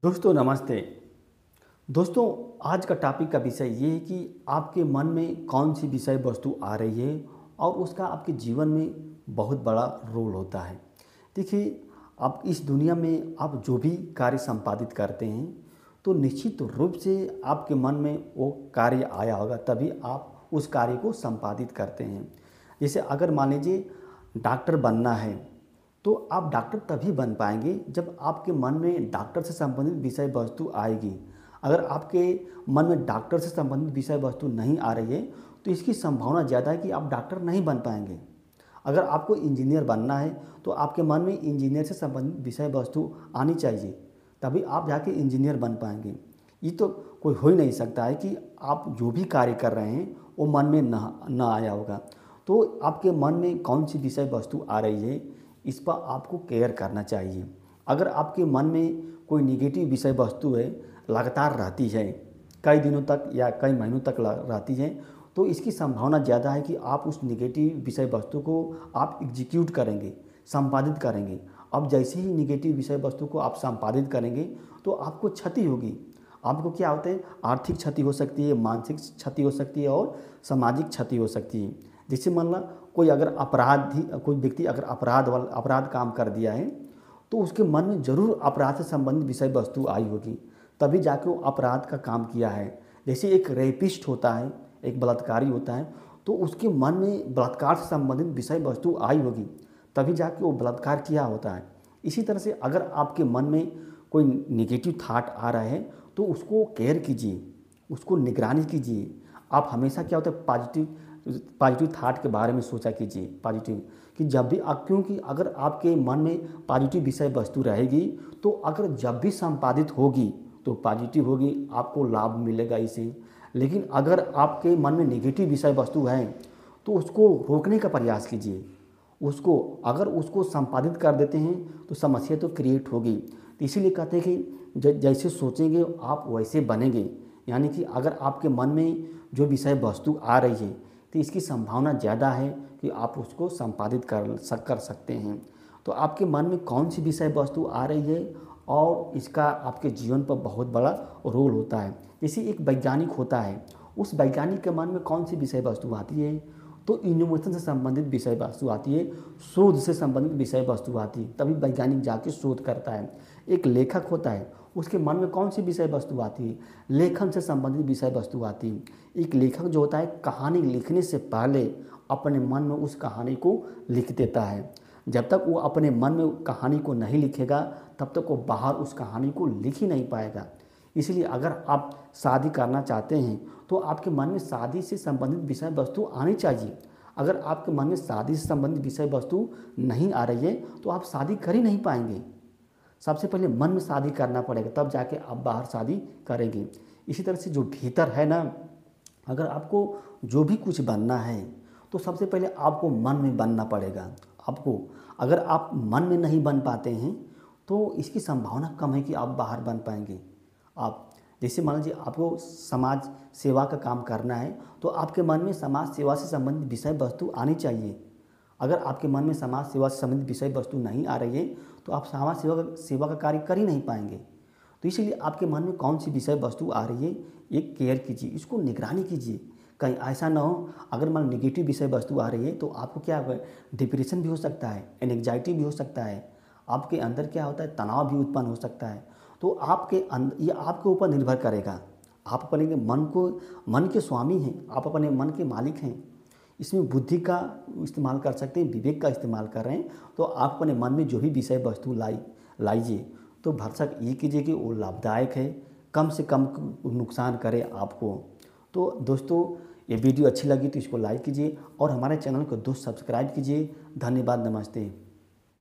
दोस्तों नमस्ते। दोस्तों आज का टॉपिक का विषय ये है कि आपके मन में कौन सी विषय वस्तु आ रही है और उसका आपके जीवन में बहुत बड़ा रोल होता है। देखिए, आप इस दुनिया में आप जो भी कार्य संपादित करते हैं तो निश्चित रूप से आपके मन में वो कार्य आया होगा, तभी आप उस कार्य को संपादित करते हैं। जैसे अगर मान लीजिए डॉक्टर बनना है तो आप डॉक्टर तभी बन पाएंगे जब आपके मन में डॉक्टर से संबंधित विषय वस्तु आएगी। अगर आपके मन में डॉक्टर से संबंधित विषय वस्तु नहीं आ रही है तो इसकी संभावना ज़्यादा है कि आप डॉक्टर नहीं बन पाएंगे। अगर आपको इंजीनियर बनना है तो आपके मन में इंजीनियर से संबंधित विषय वस्तु आनी चाहिए, तभी आप जाके इंजीनियर बन पाएंगे। ये तो कोई हो ही नहीं सकता है कि आप जो भी कार्य कर रहे हैं वो मन में ना आया होगा। तो आपके मन में कौन सी विषय वस्तु आ रही है, इस पर आपको केयर करना चाहिए। अगर आपके मन में कोई निगेटिव विषय वस्तु है, लगातार रहती है, कई दिनों तक या कई महीनों तक रहती है, तो इसकी संभावना ज़्यादा है कि आप उस निगेटिव विषय वस्तु को आप एग्जीक्यूट करेंगे, संपादित करेंगे। अब जैसे ही निगेटिव विषय वस्तु को आप संपादित करेंगे तो आपको क्षति होगी। आपको क्या होता है, आर्थिक क्षति हो सकती है, मानसिक क्षति हो सकती है और सामाजिक क्षति हो सकती है। जैसे मान ला कोई व्यक्ति अगर अपराध काम कर दिया है तो उसके मन में जरूर अपराध से संबंधित विषय वस्तु आई होगी, तभी जाके वो अपराध का काम किया है। जैसे एक रेपिस्ट होता है, एक बलात्कारी होता है, तो उसके मन में बलात्कार से संबंधित विषय वस्तु आई होगी, तभी जाके वो बलात्कार किया होता है। इसी तरह से अगर आपके मन में कोई निगेटिव थाट आ रहा है तो उसको केयर कीजिए, उसको निगरानी कीजिए। आप हमेशा क्या होता है, पॉजिटिव थाट के बारे में सोचा कीजिए। पॉजिटिव कि जब भी क्योंकि अगर आपके मन में पॉजिटिव विषय वस्तु रहेगी तो अगर जब भी संपादित होगी तो पॉजिटिव होगी, आपको लाभ मिलेगा इसे। लेकिन अगर आपके मन में नेगेटिव विषय वस्तु है तो उसको रोकने का प्रयास कीजिए। अगर उसको संपादित कर देते हैं तो समस्या तो क्रिएट होगी। तो इसीलिए कहते हैं कि जैसे सोचेंगे आप वैसे बनेंगे। यानी कि अगर आपके मन में जो विषय वस्तु आ रही है तो इसकी संभावना ज़्यादा है कि आप उसको संपादित कर सकते हैं। तो आपके मन में कौन सी विषय वस्तु आ रही है और इसका आपके जीवन पर बहुत बड़ा रोल होता है। जैसे एक वैज्ञानिक होता है, उस वैज्ञानिक के मन में कौन सी विषय वस्तु आती है, तो इनोवेशन से संबंधित विषय वस्तु आती है, शोध से संबंधित विषय वस्तु आती है, तभी वैज्ञानिक जाके शोध करता है। एक लेखक होता है, उसके मन में कौन सी विषय वस्तु आती है, लेखन से संबंधित विषय वस्तु आती है। एक लेखक जो होता है कहानी लिखने से पहले अपने मन में उस कहानी को लिख देता है। जब तक वो अपने मन में कहानी को नहीं लिखेगा तब तक वो बाहर उस कहानी को लिख ही नहीं पाएगा। इसलिए अगर आप शादी करना चाहते हैं तो आपके मन में शादी से संबंधित विषय वस्तु आनी चाहिए। अगर आपके मन में शादी से संबंधित विषय वस्तु नहीं आ रही है तो आप शादी कर ही नहीं पाएंगे। सबसे पहले मन में शादी करना पड़ेगा, तब जाके आप बाहर शादी करेंगे। इसी तरह से जो भीतर है ना, अगर आपको जो भी कुछ बनना है तो सबसे पहले आपको मन में बनना पड़ेगा। आपको अगर आप मन में नहीं बन पाते हैं तो इसकी संभावना कम है कि आप बाहर बन पाएंगे। आप जैसे मान लीजिए आपको समाज सेवा का काम करना है तो आपके मन में समाज सेवा से संबंधित विषय वस्तु आनी चाहिए। अगर आपके मन में समाज सेवा से संबंधित विषय वस्तु नहीं आ रही है तो आप समाज सेवा का कार्य कर ही नहीं पाएंगे। तो इसीलिए आपके मन में कौन सी विषय वस्तु आ रही है ये केयर कीजिए, इसको निगरानी कीजिए। कहीं ऐसा ना हो, अगर मान निगेटिव विषय वस्तु आ रही है तो आपको क्या है, डिप्रेशन भी हो सकता है, एंग्जाइटी भी हो सकता है, आपके अंदर क्या होता है, तनाव भी उत्पन्न हो सकता है। तो ये आपके ऊपर निर्भर करेगा। आप अपने मन के स्वामी हैं, आप अपने मन के मालिक हैं। इसमें बुद्धि का इस्तेमाल कर सकते हैं, विवेक का इस्तेमाल कर रहे हैं, तो आप अपने मन में जो भी विषय वस्तु लाइए तो भरसक ये कीजिए कि वो लाभदायक है, कम से कम नुकसान करे आपको। तो दोस्तों ये वीडियो अच्छी लगी तो इसको लाइक कीजिए और हमारे चैनल को दोस्त सब्सक्राइब कीजिए। धन्यवाद, नमस्ते।